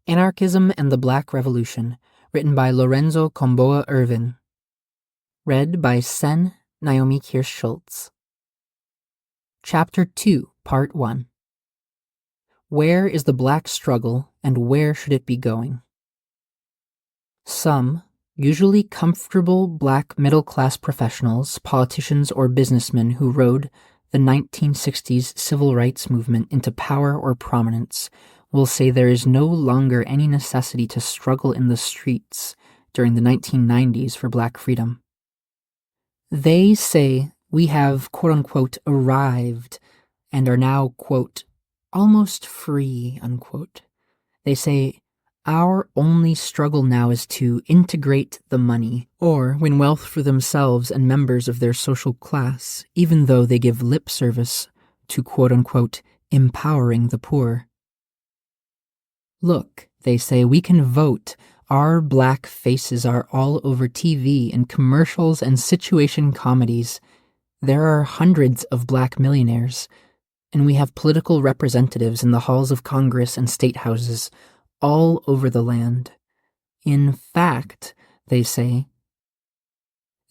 Anarchism and the Black Revolution, written by Lorenzo Kom'boa Ervin. Read by Sen Naomi Kirsch-Schultz. Chapter 2, Part 1. Where is the black struggle, and where should it be going? Some, usually comfortable black middle-class professionals, politicians, or businessmen who rode the 1960s civil rights movement into power or prominence will say there is no longer any necessity to struggle in the streets during the 1990s for black freedom. They say we have, quote-unquote, arrived and are now, quote, almost free, unquote. They say our only struggle now is to integrate the money, or win wealth for themselves and members of their social class, even though they give lip service to, quote-unquote, empowering the poor. Look, they say, we can vote. Our black faces are all over TV and commercials and situation comedies. There are hundreds of black millionaires, and we have political representatives in the halls of Congress and state houses all over the land. In fact, they say,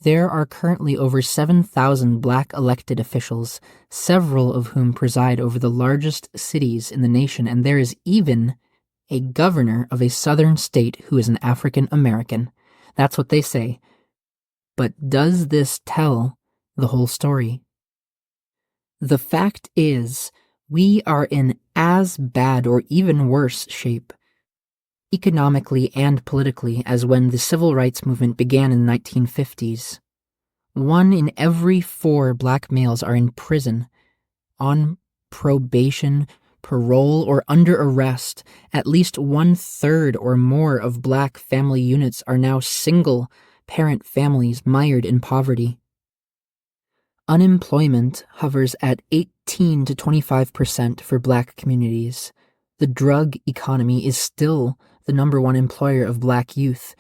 there are currently over 7,000 black elected officials, several of whom preside over the largest cities in the nation, and there is even a governor of a southern state who is an African American. That's what they say. But does this tell the whole story? The fact is, we are in as bad or even worse shape, economically and politically, as when the civil rights movement began in the 1950s. 1 in every 4 black males are in prison, on probation, parole, or under arrest. At least 1/3 or more of black family units are now single-parent families mired in poverty. Unemployment hovers at 18 to 25% for black communities. The drug economy is still the #1 employer of black youth.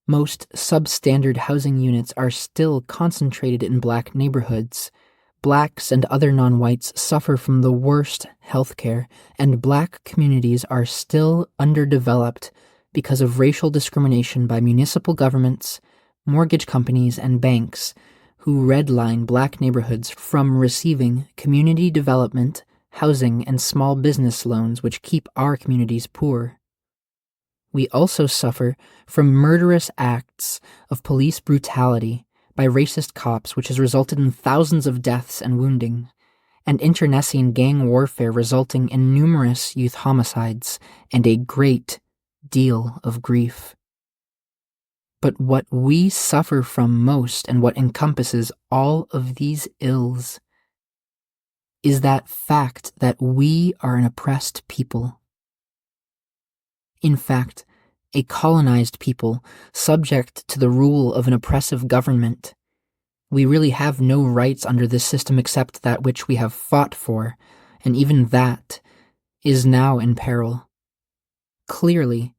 Most substandard housing units are still concentrated in black neighborhoods. Blacks and other non-whites suffer from the worst health care, and black communities are still underdeveloped because of racial discrimination by municipal governments, mortgage companies, and banks, who redline black neighborhoods from receiving community development, housing, and small business loans which keep our communities poor. We also suffer from murderous acts of police brutality by racist cops, which has resulted in thousands of deaths and wounding, and internecine gang warfare resulting in numerous youth homicides and a great deal of grief. But what we suffer from most, and what encompasses all of these ills, is that fact that we are an oppressed people. In fact, a colonized people subject to the rule of an oppressive government. We really have no rights under this system except that which we have fought for, and even that is now in peril. Clearly,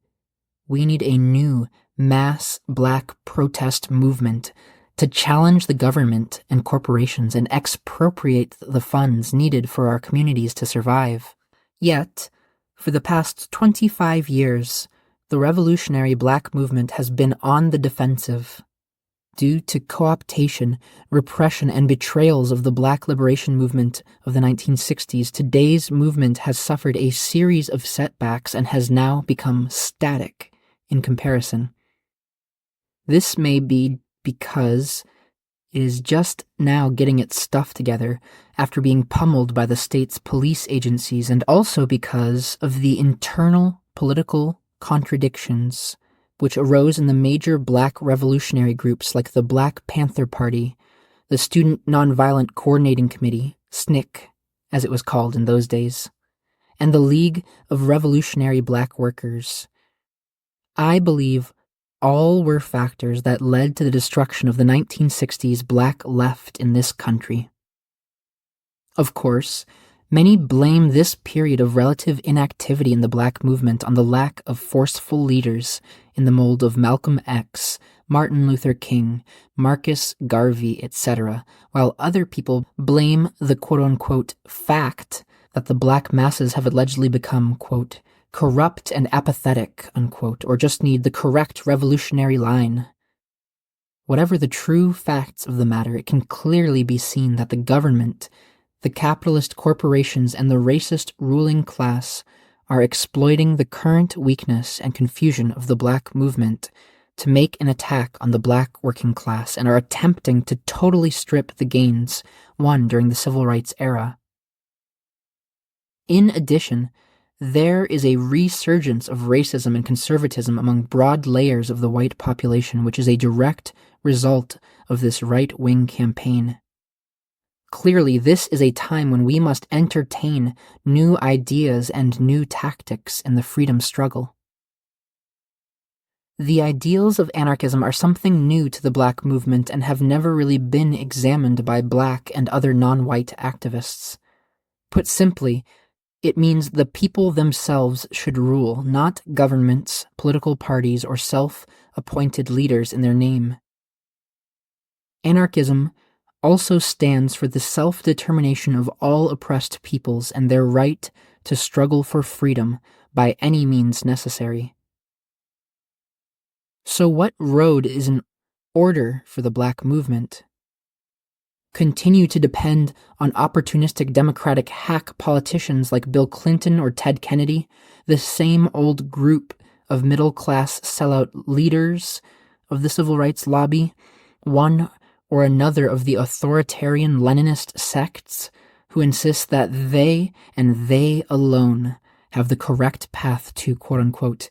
we need a new mass black protest movement to challenge the government and corporations and expropriate the funds needed for our communities to survive. Yet, for the past 25 years, the revolutionary black movement has been on the defensive. Due to co-optation, repression, and betrayals of the black liberation movement of the 1960s, today's movement has suffered a series of setbacks and has now become static in comparison. This may be because it is just now getting its stuff together after being pummeled by the state's police agencies, and also because of the internal political contradictions which arose in the major black revolutionary groups like the Black Panther Party, the Student Nonviolent Coordinating Committee, SNCC, as it was called in those days, and the League of Revolutionary Black Workers. I believe all were factors that led to the destruction of the 1960s black left in this country. Of course, many blame this period of relative inactivity in the black movement on the lack of forceful leaders in the mold of Malcolm X, Martin Luther King, Marcus Garvey, etc., while other people blame the quote-unquote fact that the black masses have allegedly become, quote, corrupt and apathetic, unquote, or just need the correct revolutionary line. Whatever the true facts of the matter, it can clearly be seen that the government, the capitalist corporations, and the racist ruling class are exploiting the current weakness and confusion of the Black movement to make an attack on the Black working class and are attempting to totally strip the gains won during the Civil Rights era. In addition, there is a resurgence of racism and conservatism among broad layers of the white population, which is a direct result of this right-wing campaign. Clearly, this is a time when we must entertain new ideas and new tactics in the freedom struggle. The ideals of anarchism are something new to the Black movement and have never really been examined by Black and other non-white activists. Put simply, it means the people themselves should rule, not governments, political parties, or self-appointed leaders in their name. Anarchism also stands for the self-determination of all oppressed peoples and their right to struggle for freedom by any means necessary. So what road is in order for the Black movement? Continue to depend on opportunistic Democratic hack politicians like Bill Clinton or Ted Kennedy, the same old group of middle-class sellout leaders of the civil rights lobby, one or another of the authoritarian Leninist sects who insist that they and they alone have the correct path to quote-unquote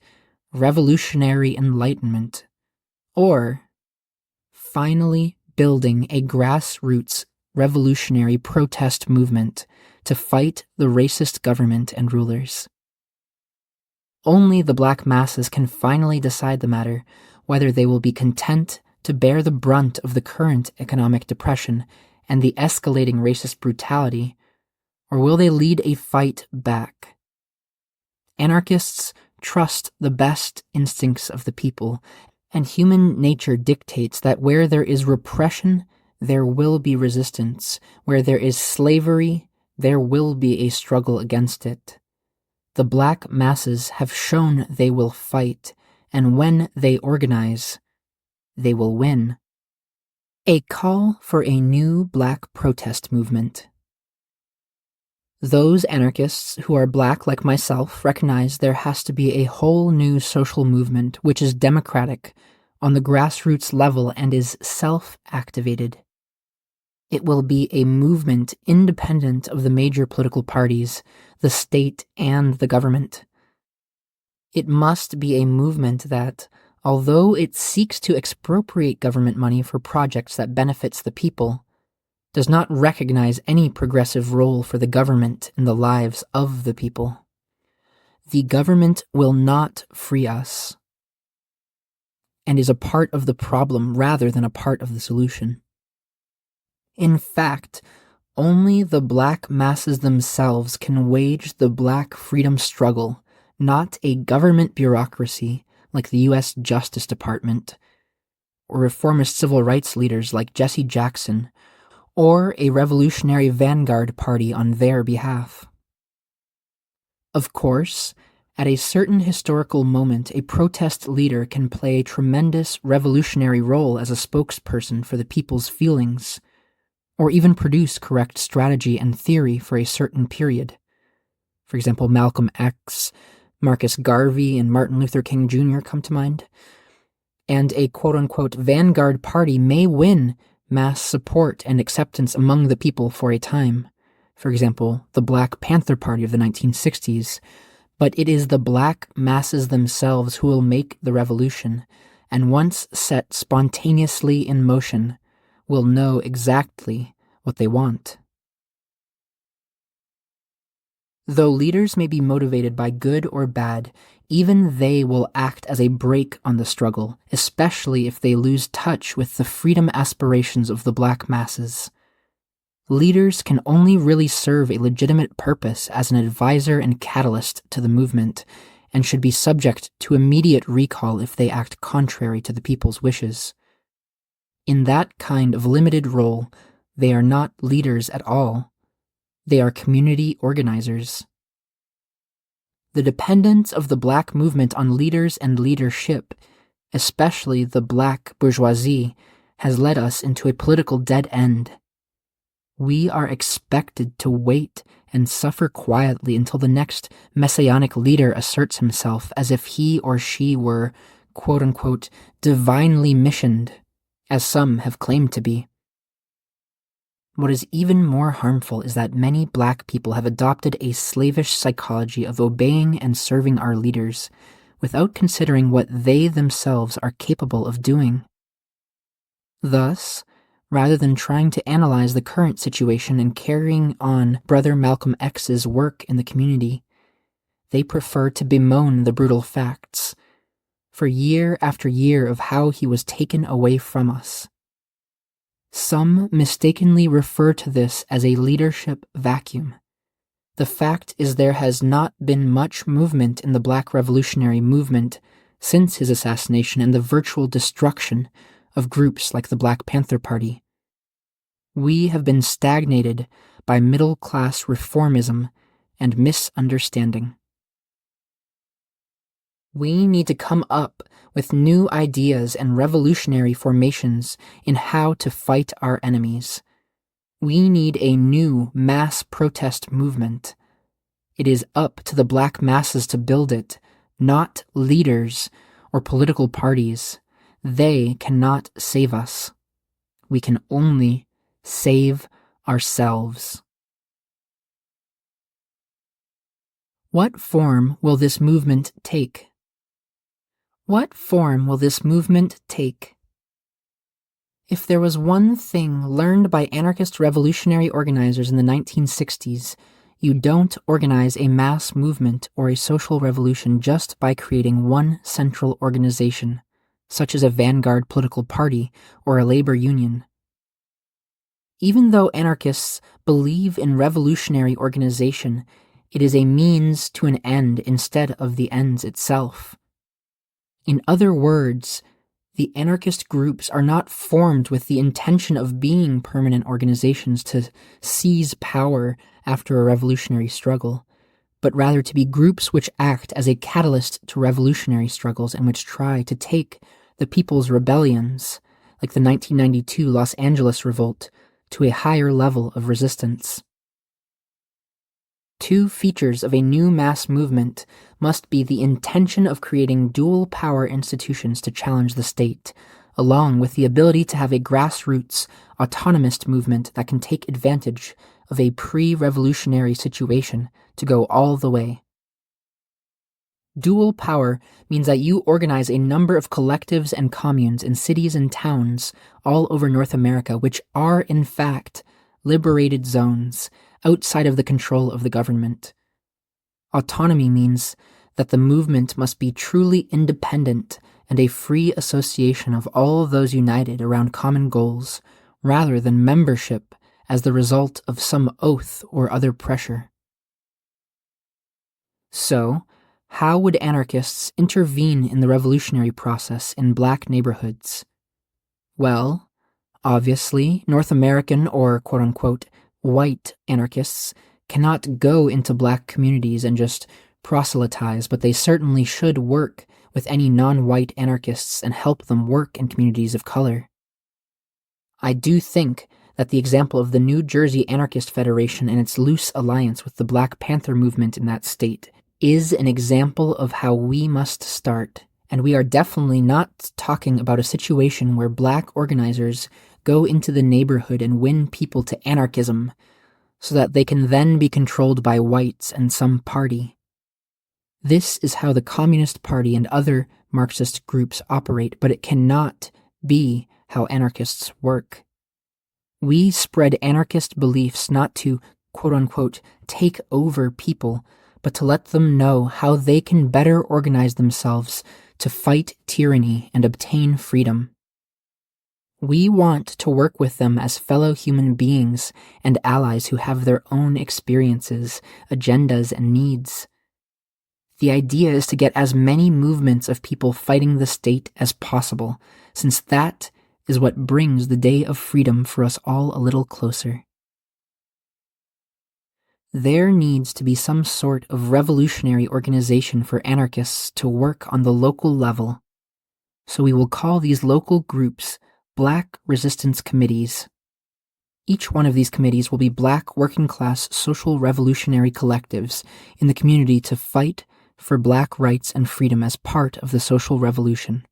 revolutionary enlightenment, or finally building a grassroots revolutionary protest movement to fight the racist government and rulers. Only the Black masses can finally decide the matter, whether they will be content to bear the brunt of the current economic depression and the escalating racist brutality, or will they lead a fight back? Anarchists trust the best instincts of the people, and human nature dictates that where there is repression, there will be resistance. Where there is slavery, there will be a struggle against it. The Black masses have shown they will fight, and when they organize, they will win. A call for a new Black protest movement. Those anarchists who are Black like myself recognize there has to be a whole new social movement which is democratic, on the grassroots level, and is self-activated. It will be a movement independent of the major political parties, the state, and the government. It must be a movement that, although it seeks to expropriate government money for projects that benefits the people, does not recognize any progressive role for the government in the lives of the people. The government will not free us, and is a part of the problem rather than a part of the solution. In fact, only the Black masses themselves can wage the Black freedom struggle, not a government bureaucracy like the U.S. Justice Department, or reformist civil rights leaders like Jesse Jackson, or a revolutionary vanguard party on their behalf. Of course, at a certain historical moment, a protest leader can play a tremendous revolutionary role as a spokesperson for the people's feelings, or even produce correct strategy and theory for a certain period. For example, Malcolm X, Marcus Garvey, and Martin Luther King Jr. come to mind. And a quote-unquote vanguard party may win mass support and acceptance among the people for a time. For example, the Black Panther Party of the 1960s. But it is the Black masses themselves who will make the revolution, and once set spontaneously in motion, will know exactly what they want. Though leaders may be motivated by good or bad, even they will act as a brake on the struggle, especially if they lose touch with the freedom aspirations of the Black masses. Leaders can only really serve a legitimate purpose as an advisor and catalyst to the movement, and should be subject to immediate recall if they act contrary to the people's wishes. In that kind of limited role, they are not leaders at all. They are community organizers. The dependence of the black movement on leaders and leadership, especially the black bourgeoisie, has led us into a political dead end. We are expected to wait and suffer quietly until the next messianic leader asserts himself as if he or she were, quote-unquote, divinely missioned, as some have claimed to be. What is even more harmful is that many black people have adopted a slavish psychology of obeying and serving our leaders without considering what they themselves are capable of doing. Thus, rather than trying to analyze the current situation and carrying on Brother Malcolm X's work in the community, they prefer to bemoan the brutal facts, for year after year of how he was taken away from us. Some mistakenly refer to this as a leadership vacuum. The fact is there has not been much movement in the Black Revolutionary movement since his assassination and the virtual destruction of groups like the Black Panther Party. We have been stagnated by middle-class reformism and misunderstanding. We need to come up with new ideas and revolutionary formations in how to fight our enemies. We need a new mass protest movement. It is up to the black masses to build it, not leaders or political parties. They cannot save us. We can only save ourselves. What form will this movement take? What form will this movement take? If there was one thing learned by anarchist revolutionary organizers in the 1960s, you don't organize a mass movement or a social revolution just by creating one central organization, such as a vanguard political party or a labor union. Even though anarchists believe in revolutionary organization, it is a means to an end instead of the ends itself. In other words, the anarchist groups are not formed with the intention of being permanent organizations to seize power after a revolutionary struggle, but rather to be groups which act as a catalyst to revolutionary struggles and which try to take the people's rebellions, like the 1992 Los Angeles Revolt, to a higher level of resistance. Two features of a new mass movement must be the intention of creating dual power institutions to challenge the state, along with the ability to have a grassroots, autonomous movement that can take advantage of a pre-revolutionary situation to go all the way. Dual power means that you organize a number of collectives and communes in cities and towns all over North America, which are, in fact, liberated zones outside of the control of the government. Autonomy means that the movement must be truly independent and a free association of all those united around common goals, rather than membership as the result of some oath or other pressure. So, how would anarchists intervene in the revolutionary process in black neighborhoods? Well, obviously, North American or quote-unquote white anarchists cannot go into black communities and just proselytize, but they certainly should work with any non-white anarchists and help them work in communities of color. I do think that the example of the New Jersey Anarchist Federation and its loose alliance with the Black Panther movement in that state is an example of how we must start, and we are definitely not talking about a situation where black organizers go into the neighborhood and win people to anarchism so that they can then be controlled by whites and some party. This is how the Communist Party and other Marxist groups operate, but it cannot be how anarchists work. We spread anarchist beliefs not to, quote-unquote, take over people, but to let them know how they can better organize themselves to fight tyranny and obtain freedom. We want to work with them as fellow human beings and allies who have their own experiences, agendas, and needs. The idea is to get as many movements of people fighting the state as possible, since that is what brings the day of freedom for us all a little closer. There needs to be some sort of revolutionary organization for anarchists to work on the local level. So we will call these local groups Black Resistance Committees. Each one of these committees will be Black working-class social revolutionary collectives in the community to fight for Black rights and freedom as part of the social revolution.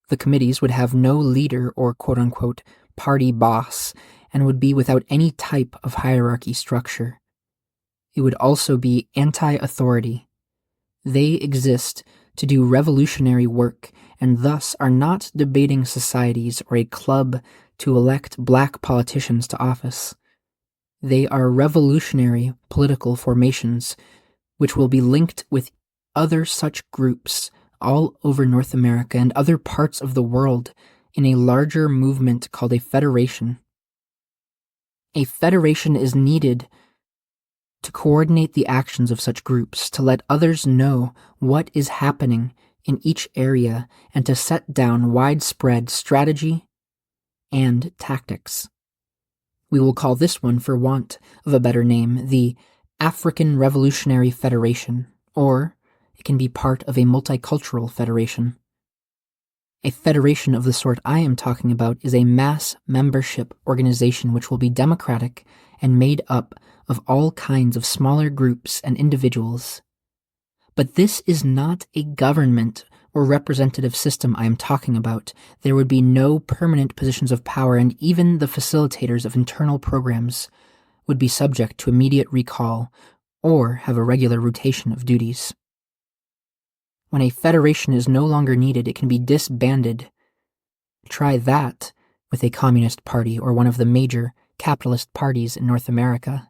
The committees would have no leader or quote-unquote party boss and would be without any type of hierarchy structure. It would also be anti-authority. They exist to do revolutionary work and thus are not debating societies or a club to elect Black politicians to office. They are revolutionary political formations which will be linked with other such groups all over North America and other parts of the world in a larger movement called a federation. A federation is needed to coordinate the actions of such groups, to let others know what is happening in each area, and to set down widespread strategy and tactics. We will call this one, for want of a better name, the African Revolutionary Federation, or it can be part of a multicultural federation. A federation of the sort I am talking about is a mass membership organization which will be democratic and made up of all kinds of smaller groups and individuals. But this is not a government or representative system I am talking about. There would be no permanent positions of power, and even the facilitators of internal programs would be subject to immediate recall or have a regular rotation of duties. When a federation is no longer needed, it can be disbanded. Try that with a communist party or one of the major capitalist parties in North America.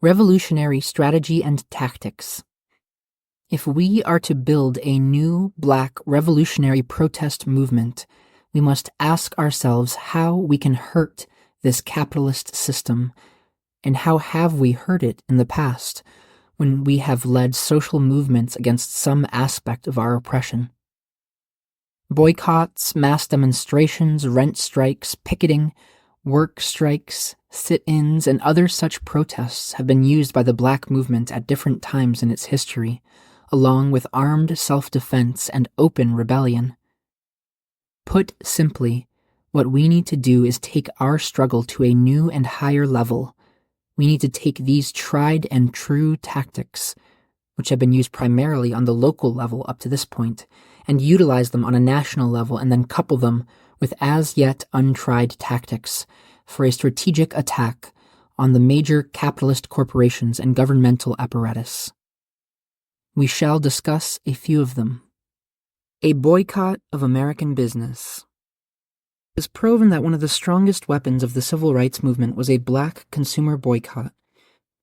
Revolutionary strategy and tactics. If we are to build a new Black revolutionary protest movement, we must ask ourselves how we can hurt this capitalist system, and how have we hurt it in the past when we have led social movements against some aspect of our oppression. Boycotts, mass demonstrations, rent strikes, picketing, work strikes, sit-ins, and other such protests have been used by the Black movement at different times in its history, along with armed self-defense and open rebellion. Put simply, what we need to do is take our struggle to a new and higher level. We need to take these tried and true tactics, which have been used primarily on the local level up to this point, and utilize them on a national level, and then couple them with as yet untried tactics for a strategic attack on the major capitalist corporations and governmental apparatus. We shall discuss a few of them. A boycott of American business. It is proven that one of the strongest weapons of the civil rights movement was a Black consumer boycott.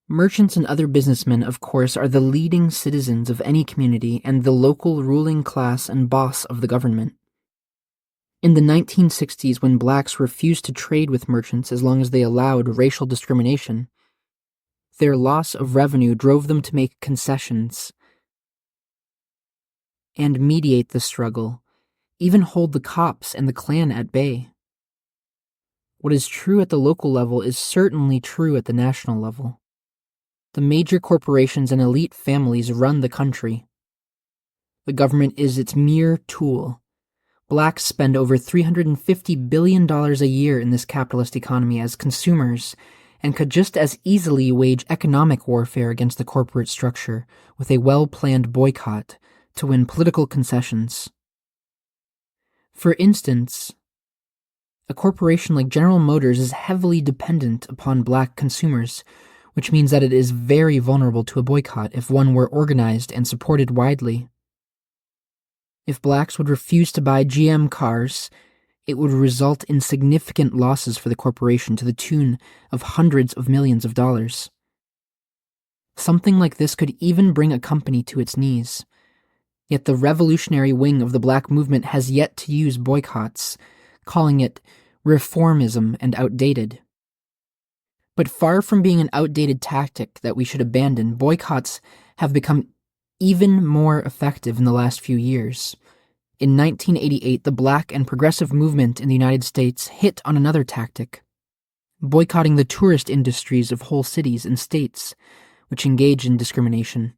Merchants and other businessmen, of course, are the leading citizens of any community and the local ruling class and boss of the government. In the 1960s, when Blacks refused to trade with merchants as long as they allowed racial discrimination, their loss of revenue drove them to make concessions and mediate the struggle, even hold the cops and the Klan at bay. What is true at the local level is certainly true at the national level. The major corporations and elite families run the country. The government is its mere tool. Blacks spend over $350 billion a year in this capitalist economy as consumers, and could just as easily wage economic warfare against the corporate structure with a well-planned boycott to win political concessions. For instance, a corporation like General Motors is heavily dependent upon Black consumers, which means that it is very vulnerable to a boycott if one were organized and supported widely. If Blacks would refuse to buy GM cars, it would result in significant losses for the corporation to the tune of hundreds of millions of dollars. Something like this could even bring a company to its knees. Yet the revolutionary wing of the Black movement has yet to use boycotts, calling it reformism and outdated. But far from being an outdated tactic that we should abandon, boycotts have become even more effective in the last few years. In 1988, the Black and progressive movement in the United States hit on another tactic: boycotting the tourist industries of whole cities and states, which engage in discrimination.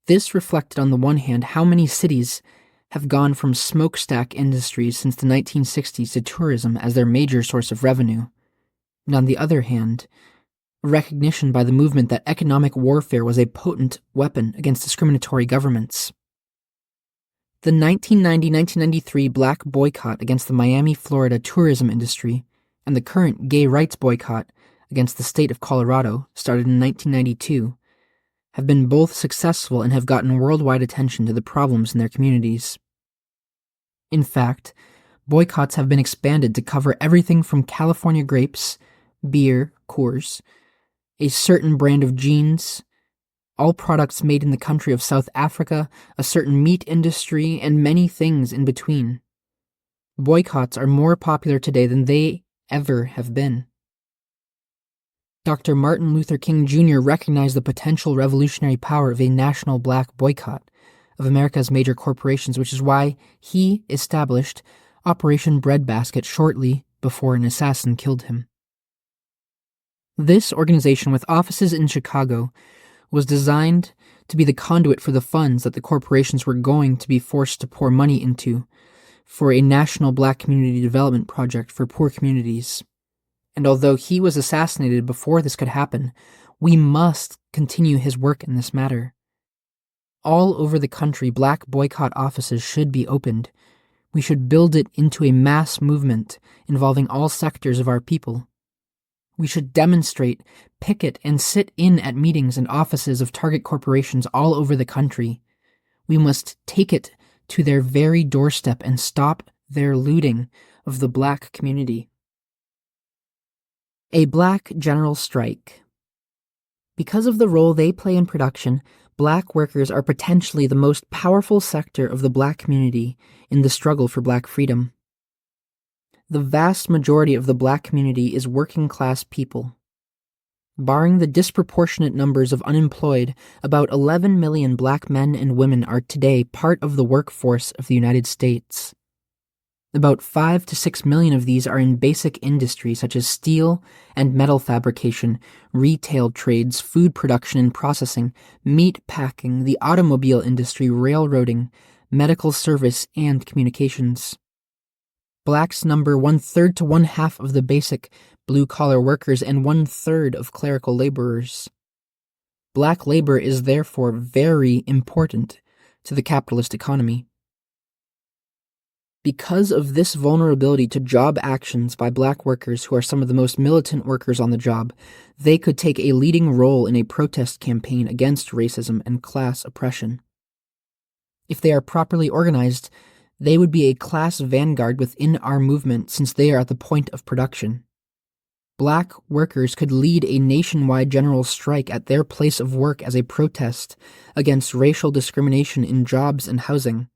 This reflected on the one hand how many cities have gone from smokestack industries since the 1960s to tourism as their major source of revenue, and on the other hand, recognition by the movement that economic warfare was a potent weapon against discriminatory governments. The 1990-1993 black boycott against the Miami, Florida tourism industry and the current gay rights boycott against the state of Colorado, started in 1992, have been both successful and have gotten worldwide attention to the problems in their communities. In fact, boycotts have been expanded to cover everything from California grapes, beer, Coors, a certain brand of jeans, all products made in the country of South Africa, a certain meat industry, and many things in between. Boycotts are more popular today than they ever have been. Dr. Martin Luther King Jr. recognized the potential revolutionary power of a national black boycott of America's major corporations, which is why he established Operation Breadbasket shortly before an assassin killed him. This organization, with offices in Chicago, was designed to be the conduit for the funds that the corporations were going to be forced to pour money into for a national black community development project for poor communities. And although he was assassinated before this could happen, we must continue his work in this matter. All over the country, black boycott offices should be opened. We should build it into a mass movement involving all sectors of our people. We should demonstrate, picket, and sit in at meetings and offices of target corporations all over the country. We must take it to their very doorstep and stop their looting of the black community. A black general strike. Because of the role they play in production, black workers are potentially the most powerful sector of the black community in the struggle for black freedom. The vast majority of the black community is working-class people. Barring the disproportionate numbers of unemployed, about 11 million black men and women are today part of the workforce of the United States. About 5 to 6 million of these are in basic industries such as steel and metal fabrication, retail trades, food production and processing, meat packing, the automobile industry, railroading, medical service, and communications. Blacks number 1/3 to 1/2 of the basic blue-collar workers and 1/3 of clerical laborers. Black labor is therefore very important to the capitalist economy. Because of this vulnerability to job actions by black workers who are some of the most militant workers on the job, they could take a leading role in a protest campaign against racism and class oppression. If they are properly organized, they would be a class vanguard within our movement since they are at the point of production. Black workers could lead a nationwide general strike at their place of work as a protest against racial discrimination in jobs and housing,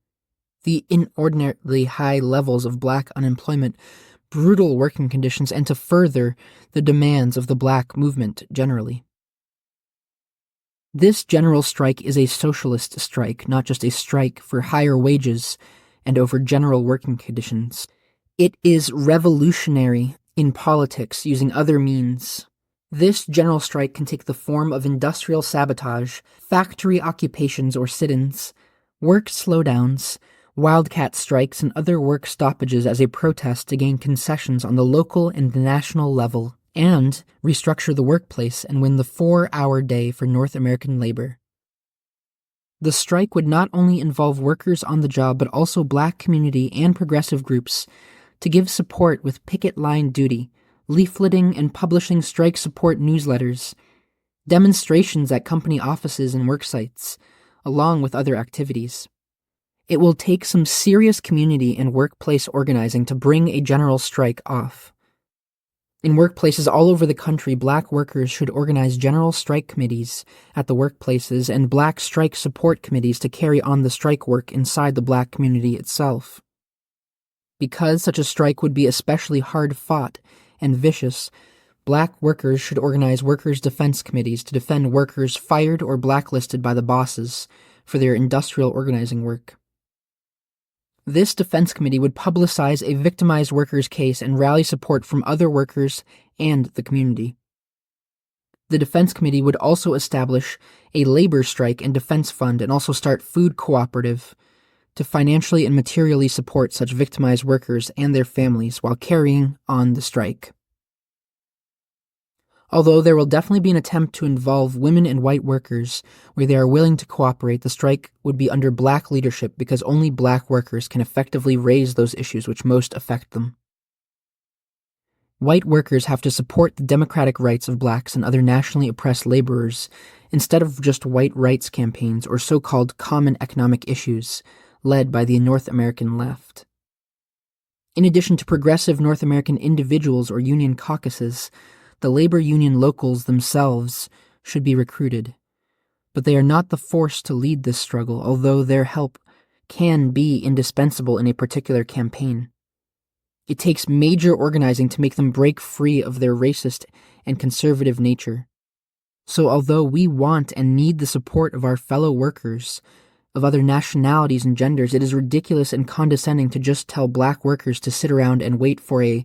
the inordinately high levels of black unemployment, brutal working conditions, and to further the demands of the black movement generally. This general strike is a socialist strike, not just a strike for higher wages and over general working conditions. It is revolutionary in politics using other means. This general strike can take the form of industrial sabotage, factory occupations or sit-ins, work slowdowns, wildcat strikes, and other work stoppages as a protest to gain concessions on the local and national level, and restructure the workplace and win the 4-hour day for North American labor. The strike would not only involve workers on the job but also black community and progressive groups to give support with picket line duty, leafleting and publishing strike support newsletters, demonstrations at company offices and work sites, along with other activities. It will take some serious community and workplace organizing to bring a general strike off. In workplaces all over the country, black workers should organize general strike committees at the workplaces and black strike support committees to carry on the strike work inside the black community itself. Because such a strike would be especially hard-fought and vicious, black workers should organize workers' defense committees to defend workers fired or blacklisted by the bosses for their industrial organizing work. This defense committee would publicize a victimized workers' case and rally support from other workers and the community. The defense committee would also establish a labor strike and defense fund and also start food cooperative to financially and materially support such victimized workers and their families while carrying on the strike. Although there will definitely be an attempt to involve women and white workers where they are willing to cooperate, the strike would be under black leadership because only black workers can effectively raise those issues which most affect them. White workers have to support the democratic rights of blacks and other nationally oppressed laborers instead of just white rights campaigns or so-called common economic issues led by the North American left. In addition to progressive North American individuals or union caucuses, the labor union locals themselves should be recruited. But they are not the force to lead this struggle, although their help can be indispensable in a particular campaign. It takes major organizing to make them break free of their racist and conservative nature. So although we want and need the support of our fellow workers, of other nationalities and genders, it is ridiculous and condescending to just tell black workers to sit around and wait for a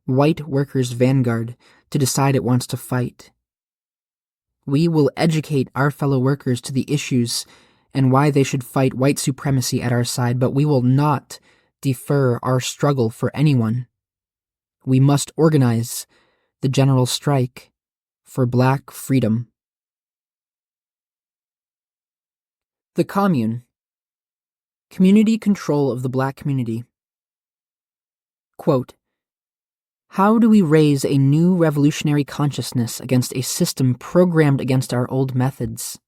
white workers' vanguard to decide it wants to fight. We will educate our fellow workers to the issues and why they should fight white supremacy at our side, but we will not defer our struggle for anyone. We must organize the general strike for black freedom. The Commune. Community control of the black community. Quote, "How do we raise a new revolutionary consciousness against a system programmed against our old methods?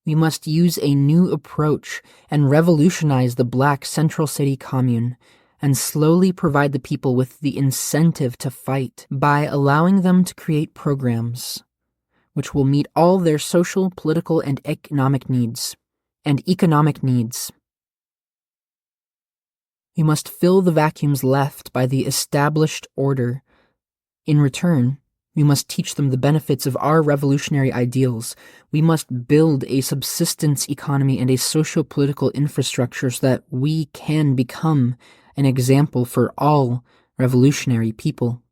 We must use a new approach and revolutionize the black Central City Commune and slowly provide the people with the incentive to fight by allowing them to create programs which will meet all their social, political, and economic needs. We must fill the vacuums left by the established order. In return, we must teach them the benefits of our revolutionary ideals. We must build a subsistence economy and a socio-political infrastructure so that we can become an example for all revolutionary people."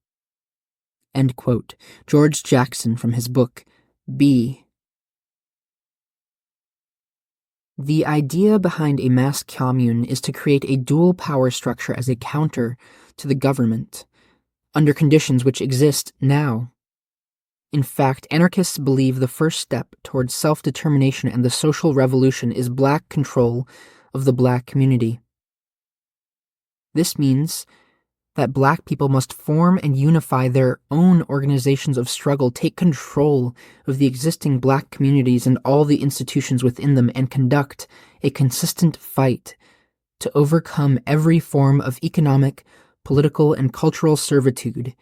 End quote. George Jackson from his book, B. The idea behind a mass commune is to create a dual power structure as a counter to the government, under conditions which exist now. In fact, anarchists believe the first step towards self-determination and the social revolution is black control of the black community. This means that black people must form and unify their own organizations of struggle, take control of the existing black communities and all the institutions within them, and conduct a consistent fight to overcome every form of economic, political, and cultural servitude,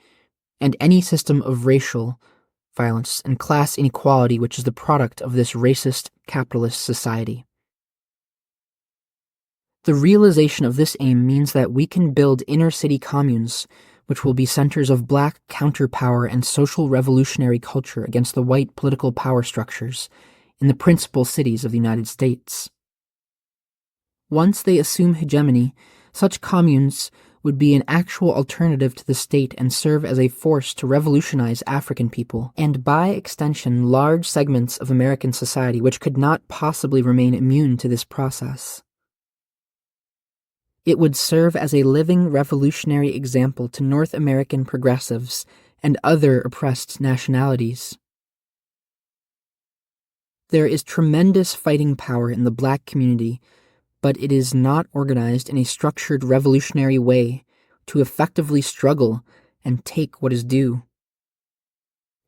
and any system of racial violence and class inequality which is the product of this racist capitalist society. The realization of this aim means that we can build inner-city communes, which will be centers of black counterpower and social revolutionary culture against the white political power structures in the principal cities of the United States. Once they assume hegemony, such communes would be an actual alternative to the state and serve as a force to revolutionize African people, and by extension large segments of American society which could not possibly remain immune to this process. It would serve as a living revolutionary example to North American progressives and other oppressed nationalities. There is tremendous fighting power in the black community, but it is not organized in a structured revolutionary way to effectively struggle and take what is due.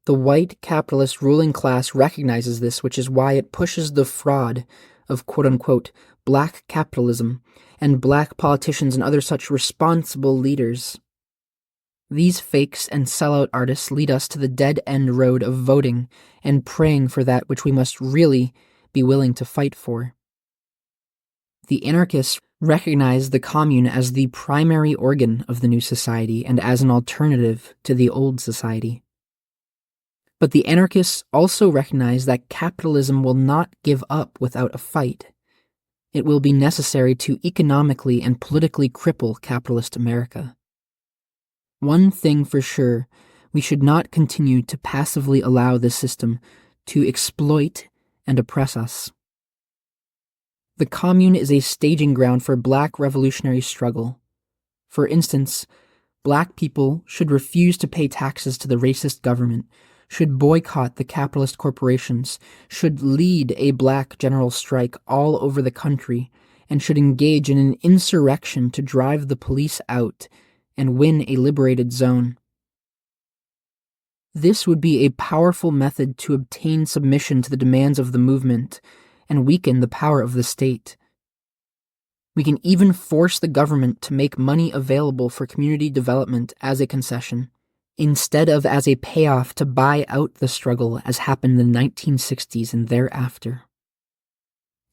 The white capitalist ruling class recognizes this, which is why it pushes the fraud of quote-unquote black capitalism and black politicians and other such responsible leaders. These fakes and sellout artists lead us to the dead-end road of voting and praying for that which we must really be willing to fight for. The anarchists recognize the commune as the primary organ of the new society and as an alternative to the old society. But the anarchists also recognize that capitalism will not give up without a fight. It will be necessary to economically and politically cripple capitalist America. One thing for sure, we should not continue to passively allow this system to exploit and oppress us. The commune is a staging ground for black revolutionary struggle. For instance, black people should refuse to pay taxes to the racist government, should boycott the capitalist corporations, should lead a black general strike all over the country, and should engage in an insurrection to drive the police out and win a liberated zone. This would be a powerful method to obtain submission to the demands of the movement and weaken the power of the state. We can even force the government to make money available for community development as a concession, instead of as a payoff to buy out the struggle as happened in the 1960s and thereafter.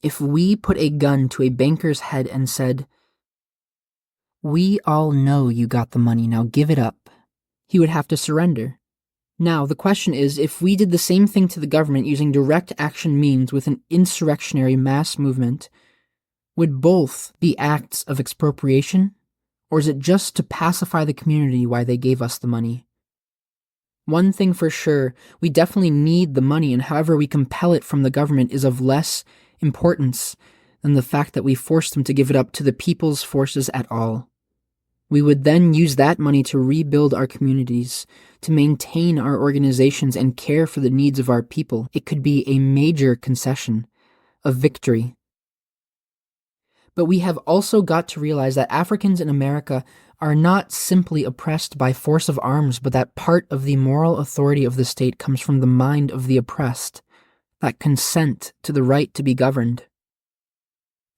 If we put a gun to a banker's head and said, "We all know you got the money, now give it up," he would have to surrender. Now, the question is, if we did the same thing to the government using direct action means with an insurrectionary mass movement, would both be acts of expropriation, or is it just to pacify the community why they gave us the money? One thing for sure, we definitely need the money, and however we compel it from the government is of less importance than the fact that we force them to give it up to the people's forces at all. We would then use that money to rebuild our communities, to maintain our organizations and care for the needs of our people. It could be a major concession, a victory. But we have also got to realize that Africans in America are not simply oppressed by force of arms, but that part of the moral authority of the state comes from the mind of the oppressed, that consent to the right to be governed.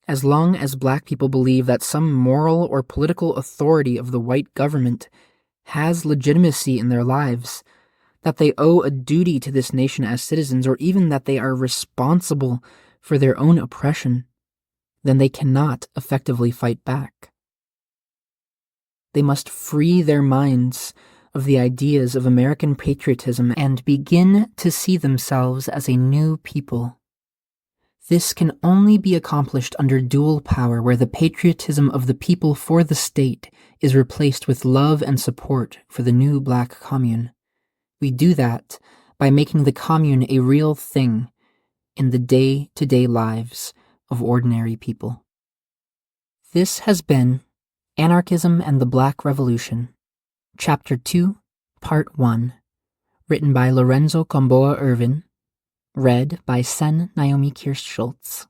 As long as black people believe that some moral or political authority of the white government has legitimacy in their lives, that they owe a duty to this nation as citizens, or even that they are responsible for their own oppression, then they cannot effectively fight back. They must free their minds of the ideas of American patriotism and begin to see themselves as a new people. This can only be accomplished under dual power, where the patriotism of the people for the state is replaced with love and support for the new black commune. We do that by making the commune a real thing in the day-to-day lives of ordinary people. This has been Anarchism and the Black Revolution, Chapter 2, Part 1, written by Lorenzo Kom'boa Ervin, read by Sen Naomi Kirst-Schultz.